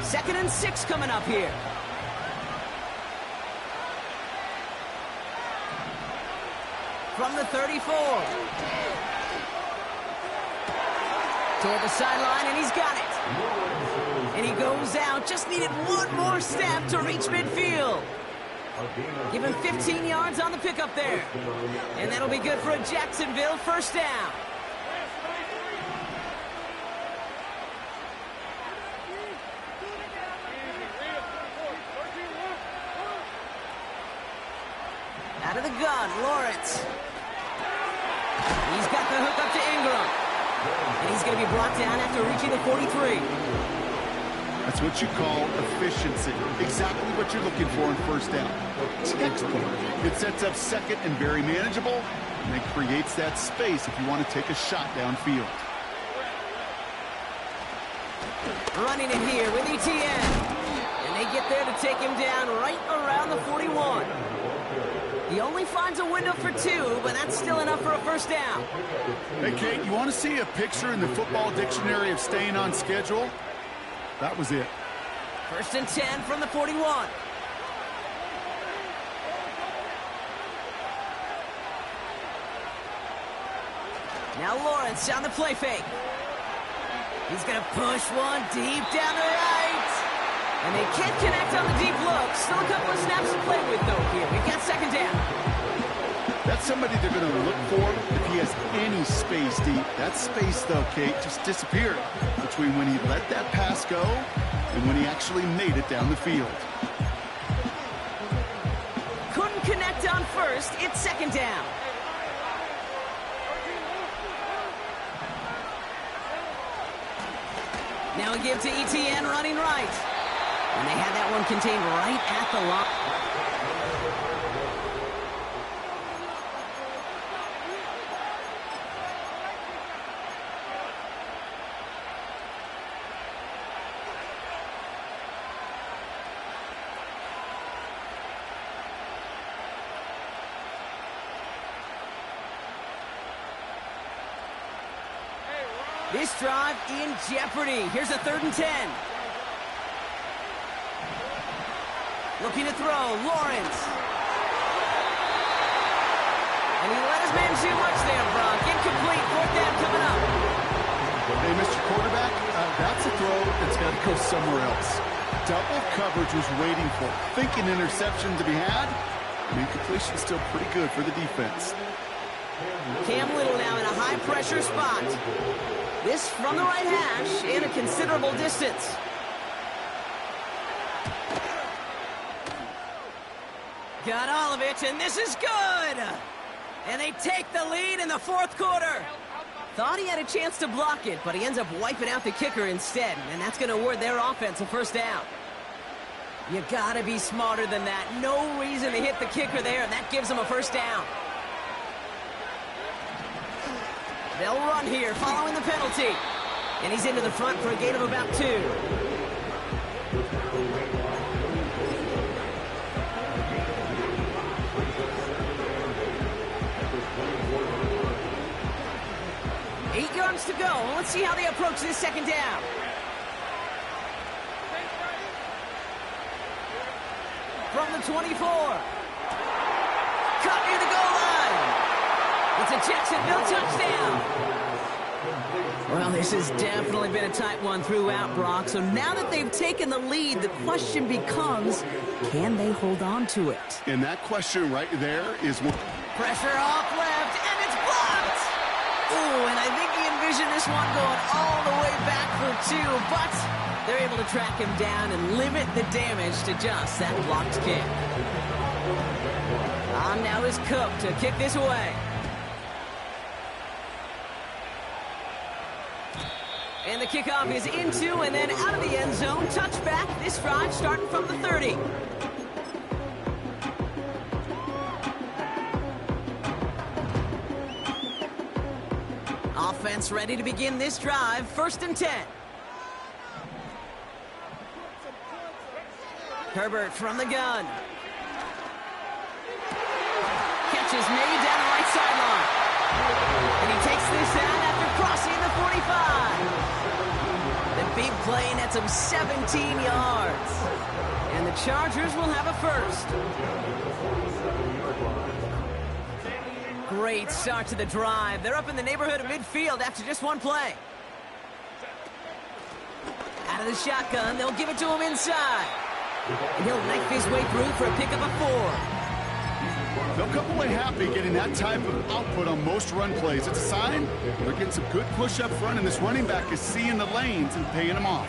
Second and 6 coming up here. From the 34. Toward the sideline, and he's got it. And he goes out. Just needed one more step to reach midfield. Give him 15 yards on the pickup there. And that'll be good for a Jacksonville first down. Out of the gun, Lawrence. He's got the hook up to Ingram. And he's going to be brought down after reaching the 43. That's what you call efficiency. Exactly what you're looking for in first down. Textbook. It sets up second and very manageable, and it creates that space if you want to take a shot downfield. Running it here with ETN. And they get there to take him down right around the 41. He only finds a window for 2, but that's still enough for a first down. Hey, Kate, you want to see a picture in the football dictionary of staying on schedule? That was it. First and 10 from the 41. Now Lawrence on the play fake. He's going to push one deep down the right. And they can't connect on the deep look. Still a couple of snaps to play with, though, here. We've got second down. That's somebody they're going to look for if he has any space deep. That space, though, Kate, just disappeared between when he let that pass go and when he actually made it down the field. Couldn't connect on first. It's second down. Now a give to ETN running right. And they had that one contained right at the line. This drive in jeopardy. Here's a 3rd and 10. Looking to throw, Lawrence. And he let his man too much there, Brock. Incomplete, 4th down coming up. Hey, Mr. Quarterback, that's a throw that's got to go somewhere else. Double coverage was waiting for. Thinking interception to be had. I mean, completion's still pretty good for the defense. Cam Little now in a high-pressure spot. This from the right hash and a considerable distance. Got all of it, and this is good! And they take the lead in the 4th quarter. Thought he had a chance to block it, but he ends up wiping out the kicker instead, and that's going to award their offense a first down. You got to be smarter than that. No reason to hit the kicker there, and that gives them a first down. They'll run here following the penalty. And he's into the front for a gain of about 2. to go. Let's see how they approach this second down. From the 24. Caught near the goal line. It's a Jacksonville touchdown. Well, this has definitely been a tight one throughout, Brock. So now that they've taken the lead, the question becomes, can they hold on to it? And that question right there is... Pressure off left, and it's blocked! Ooh, and I think he envisioned this one going all the way back for two, but they're able to track him down and limit the damage to just that blocked kick. On now is Cook to kick this away. And the kickoff is into and then out of the end zone. Touchback, this drive starting from the 30. Offense ready to begin this drive. 1st and 10. Herbert from the gun. Catch is made down the right sideline. And he takes this out after crossing the 45. The big play nets him 17 yards. And the Chargers will have a first. Great start to the drive. They're up in the neighborhood of midfield after just one play. Out of the shotgun, they'll give it to him inside. And he'll knife his way through for a pickup of 4. They'll come away happy getting that type of output on most run plays. It's a sign they're getting some good push up front, and this running back is seeing the lanes and paying them off.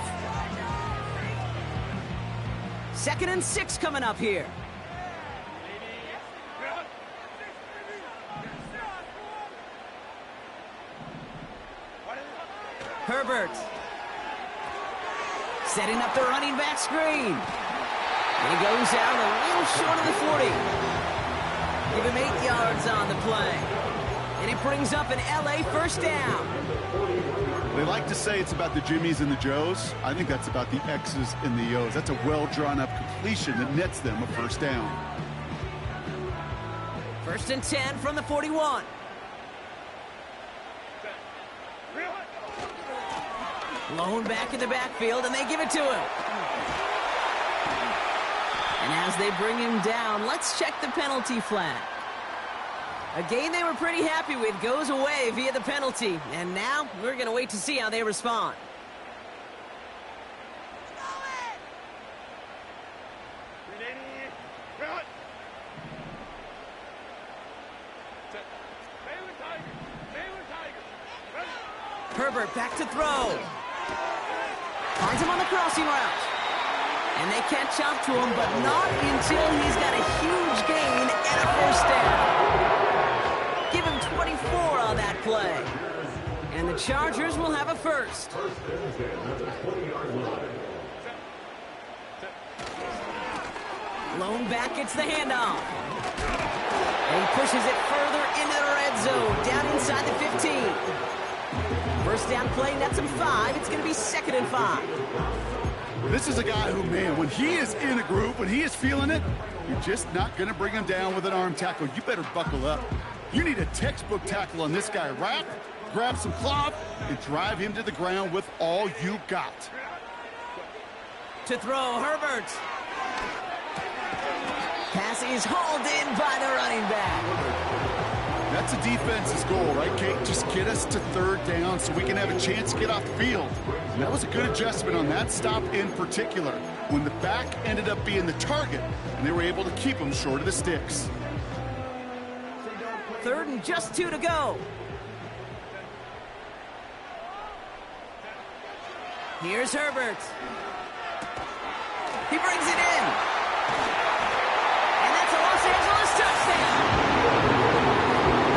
2nd and 6 coming up here. Herbert. Setting up the running back screen. He goes out a little short of the 40. Give him 8 yards on the play. And it brings up an LA first down. They like to say it's about the Jimmies and the Joes. I think that's about the X's and the O's. That's a well-drawn-up completion that nets them a first down. 1st and 10 from the 41. Lone back in the backfield, and they give it to him. And as they bring him down, let's check the penalty flag. A game they were pretty happy with goes away via the penalty. And now we're going to wait to see how they respond. Herbert back to throw. Finds him on the crossing route. And they catch up to him, but not until he's got a huge gain and a first down. Give him 24 on that play. And the Chargers will have a first. Lone back gets the handoff. And he pushes it further into the red zone, down inside the 15. First down play, nets him 5. It's going to be 2nd and 5. This is a guy who, man, when he is in a groove, when he is feeling it, you're just not going to bring him down with an arm tackle. You better buckle up. You need a textbook tackle on this guy. Wrap, grab some cloth, and drive him to the ground with all you got. To throw, Herbert. Pass is hauled in by the running back. That's a defense's goal, right, Kate? Just get us to 3rd down so we can have a chance to get off the field. And that was a good adjustment on that stop in particular, when the back ended up being the target, and they were able to keep him short of the sticks. 3rd and just 2 to go. Here's Herbert. He brings it in. And that's a Los Angeles touchdown.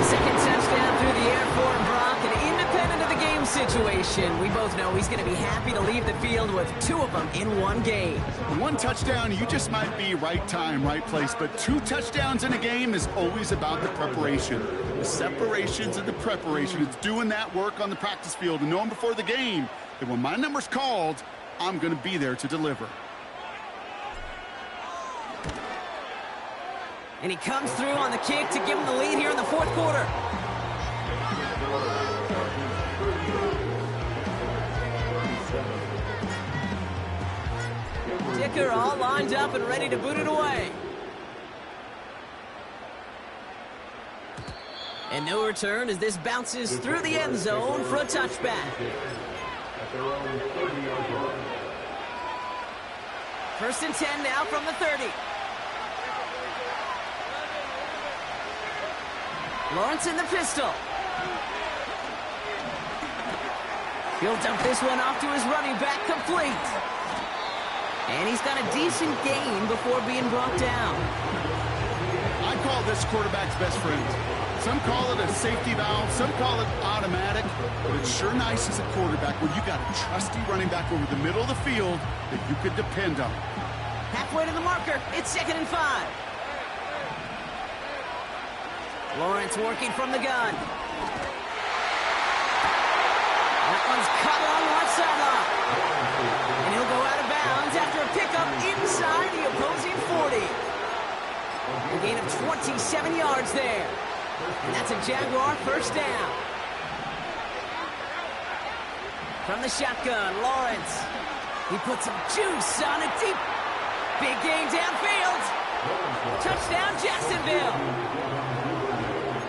Second touchdown through the air for Brock, and independent of the game situation, we both know he's going to be happy to leave the field with 2 of them in one game. 1 touchdown, you just might be right time, right place, but 2 touchdowns in a game is always about the preparation. The separations and the preparation. It's doing that work on the practice field and knowing before the game that when my number's called, I'm going to be there to deliver. And he comes through on the kick to give him the lead here in the 4th quarter. kicker all lined up and ready to boot it away. And no return as this bounces through the end zone for a touchback. At their own 30-yard line. 1st and 10 now from the 30. Lawrence in the pistol. He'll dump this one off to his running back, complete. And he's got a decent gain before being brought down. I call this quarterback's best friend. Some call it a safety valve, some call it automatic, but it's sure nice as a quarterback when you got a trusty running back over the middle of the field that you could depend on. Halfway to the marker, it's 2nd and 5. Lawrence working from the gun. That one's cut along the left sideline. And he'll go out of bounds after a pickup inside the opposing 40. A gain of 27 yards there. And that's a Jaguar 1st down. From the shotgun, Lawrence. He puts some juice on it deep. Big gain downfield. Touchdown, Jacksonville.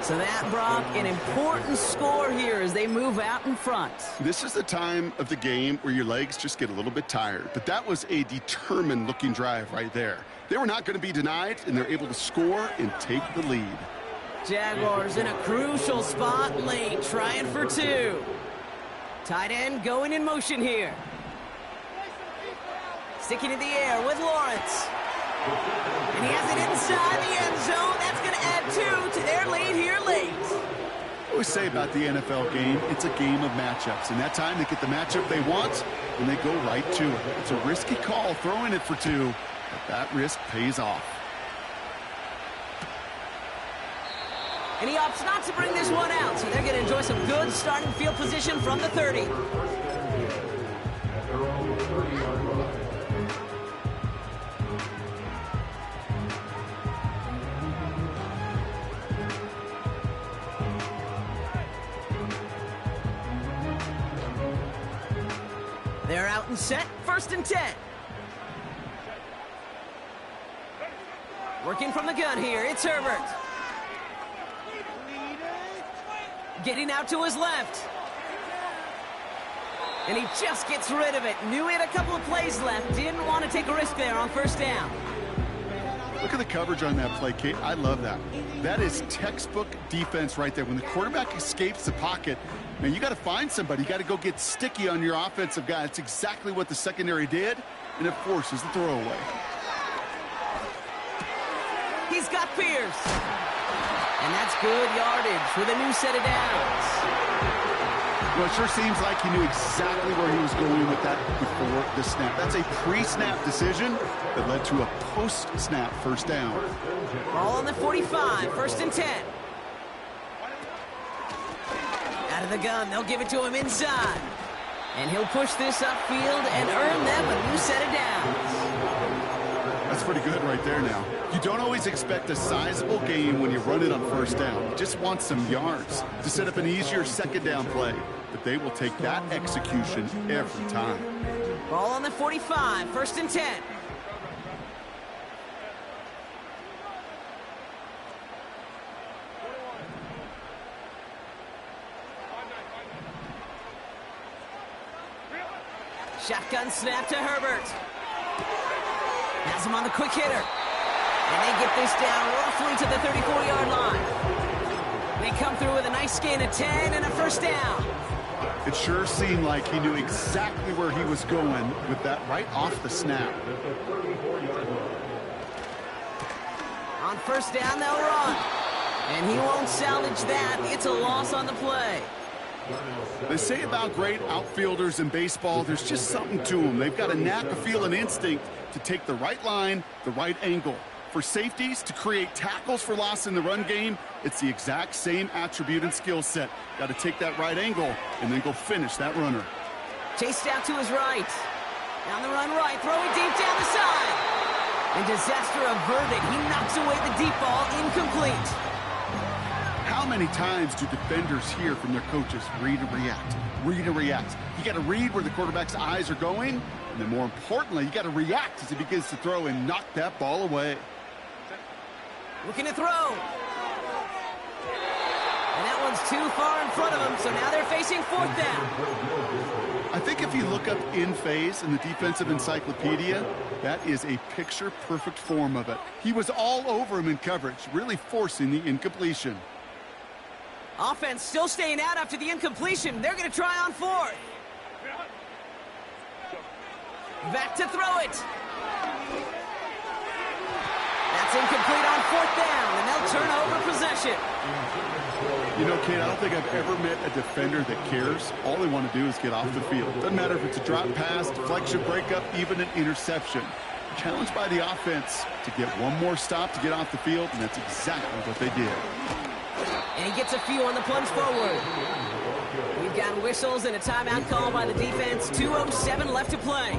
So that, Brock, an important score here as they move out in front. This is the time of the game where your legs just get a little bit tired. But that was a determined-looking drive right there. They were not going to be denied, and they're able to score and take the lead. Jaguars in a crucial spot late, trying for 2. Tight end going in motion here. Sticking in the air with Lawrence. And he has it inside the end zone. That's going to add 2 to their lead here late. I always say about the NFL game, it's a game of matchups. And that time they get the matchup they want, and they go right to it. It's a risky call throwing it for 2, but that risk pays off. And he opts not to bring this one out, so they're going to enjoy some good starting field position from the 30. At their own 30-yard line. They're out and set, 1st and 10. Working from the gun here, it's Herbert. Getting out to his left. And he just gets rid of it. Knew he had a couple of plays left. Didn't want to take a risk there on 1st down. Look at the coverage on that play, Kate. I love that. That is textbook defense right there. When the quarterback escapes the pocket, man, you got to find somebody. You got to go get sticky on your offensive guy. That's exactly what the secondary did, and it forces the throwaway. He's got Pierce. And that's good yardage with a new set of downs. Well, it sure seems like he knew exactly where he was going with that before the snap. That's a pre-snap decision that led to a post-snap 1st down. Ball on the 45, 1st and 10. Out of the gun, they'll give it to him inside. And he'll push this upfield and earn them a new set of downs. That's pretty good right there now. You don't always expect a sizable gain when you run it on 1st down. You just want some yards to set up an easier 2nd down play. But they will take that execution every time. Ball on the 45, 1st and 10. Shotgun snap to Herbert. Has him on the quick hitter. And they get this down roughly to the 34-yard line. They come through with a nice gain of 10 and a 1st down. It sure seemed like he knew exactly where he was going with that right off the snap. On 1st down, they'll run. And he won't salvage that. It's a loss on the play. They say about great outfielders in baseball, there's just something to them. They've got a knack, a feel, and instinct to take the right line, the right angle. For safeties to create tackles for loss in the run game, it's the exact same attribute and skill set. Got to take that right angle and then go finish that runner. Chased out to his right. Down the run right, throw it deep down the side. And disaster averted. He knocks away the deep ball, incomplete. How How many times do defenders hear from their coaches, read and react, read and react? You got to read where the quarterback's eyes are going, and then more importantly, you got to react as he begins to throw and knock that ball away. Looking to throw. And that one's too far in front of him, so now they're facing fourth down. I think if you look up in phase in the defensive encyclopedia, that is a picture-perfect form of it. He was all over him in coverage, really forcing the incompletion. Offense still staying out after the incompletion. They're going to try on fourth. Back to throw it. That's incomplete on fourth down, and they'll turn over possession. You know, Kate, I don't think I've ever met a defender that cares. All they want to do is get off the field. Doesn't matter if it's a drop pass, deflection, breakup, even an interception. Challenged by the offense to get one more stop to get off the field, and that's exactly what they did. And he gets a few on the plunge forward. We've got whistles and a timeout call by the defense. 2:07 left to play.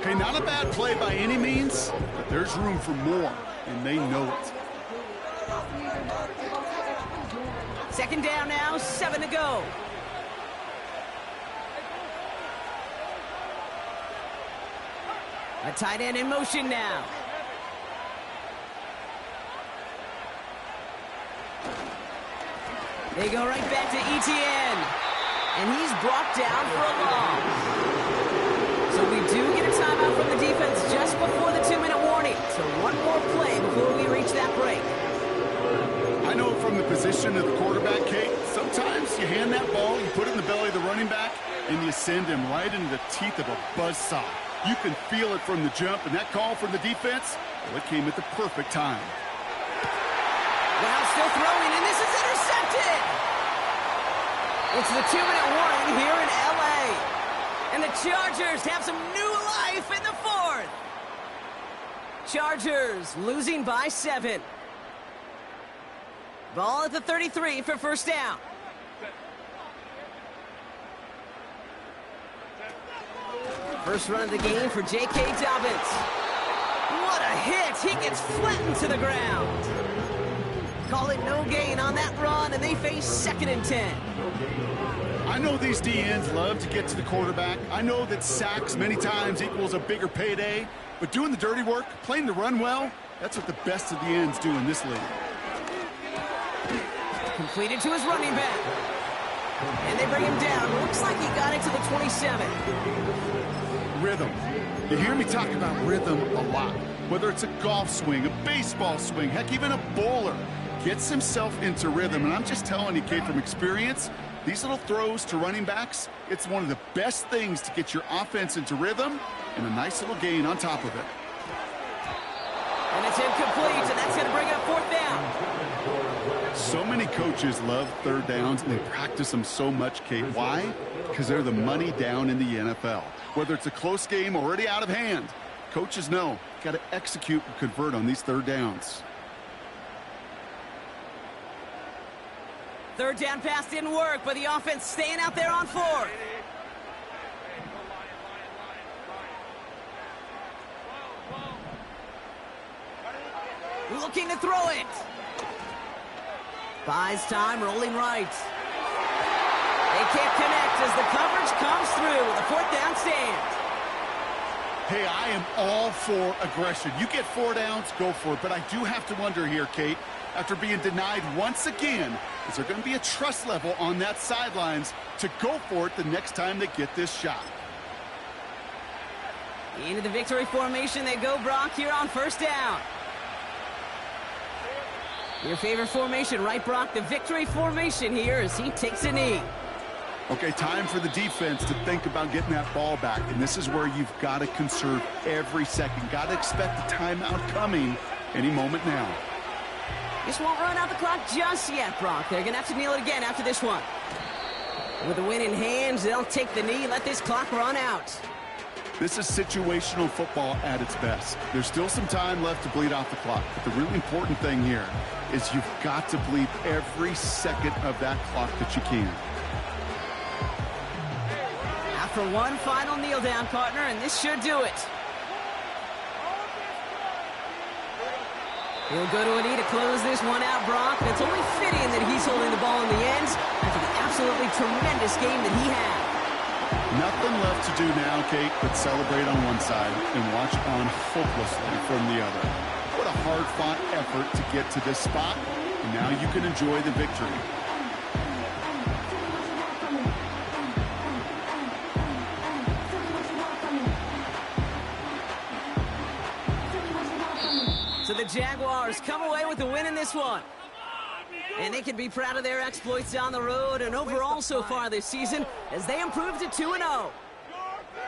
Okay, not a bad play by any means, but there's room for more, and they know it. Second down now, 7 to go. A tight end in motion now. They go right back to Etienne. And he's brought down for a loss. So we do get a timeout from the defense just before the 2-minute warning. So one more play before we reach that break. I know from the position of the quarterback, Kate, sometimes you hand that ball, you put it in the belly of the running back, and you send him right into the teeth of a buzzsaw. You can feel it from the jump, and that call from the defense, well, it came at the perfect time. Wow, still throwing, and this is intercepted! It's the 2-minute warning here in L.A. And the Chargers have some new life in the fourth. Chargers losing by 7. Ball at the 33 for first down. First run of the game for J.K. Dobbins. What a hit! He gets flattened to the ground. Call it no gain on that run, and they face 2nd and 10. I know these DNs love to get to the quarterback. I know that sacks many times equals a bigger payday, but doing the dirty work, playing the run well, that's what the best of the ends do in this league. Completed to his running back. And they bring him down. Looks like he got it to the 27. Rhythm. You hear me talk about rhythm a lot. Whether it's a golf swing, a baseball swing, heck, even a bowler gets himself into rhythm. And I'm just telling you, Kate, from experience, these little throws to running backs, it's one of the best things to get your offense into rhythm and a nice little gain on top of it. And it's incomplete, and that's going to bring up fourth down. So many coaches love third downs, and they practice them so much, Kate. Why? Because they're the money down in the NFL. Whether it's a close game already out of hand, coaches know, got to execute and convert on these third downs. Third down pass didn't work, but the offense staying out there on fourth. Looking to throw it. Buys time, rolling right. They can't connect as the coverage comes through with a fourth down stand. Hey, I am all for aggression. You get 4 downs, go for it. But I do have to wonder here, Kate, after being denied once again, is there going to be a trust level on that sidelines to go for it the next time they get this shot? Into the victory formation they go, Brock, here on first down. Your favorite formation, right, Brock? The victory formation here as he takes a knee. Okay, time for the defense to think about getting that ball back. And this is where you've got to conserve every second. Got to expect the timeout coming any moment now. This won't run out the clock just yet, Brock. They're going to have to kneel it again after this one. With the win in hands, they'll take the knee, let this clock run out. This is situational football at its best. There's still some time left to bleed off the clock. But the really important thing here is you've got to bleed every second of that clock that you can. After one final kneel down, partner, and this should do it. He'll go to a knee to close this one out, Brock. It's only fitting that he's holding the ball in the ends after the absolutely tremendous game that he had. Nothing left to do now, Kate, but celebrate on one side and watch on hopelessly from the other. What a hard-fought effort to get to this spot, and now you can enjoy the victory. So the Jaguars come away with the win in this one. And they can be proud of their exploits down the road and overall so far this season as they improve to 2-0.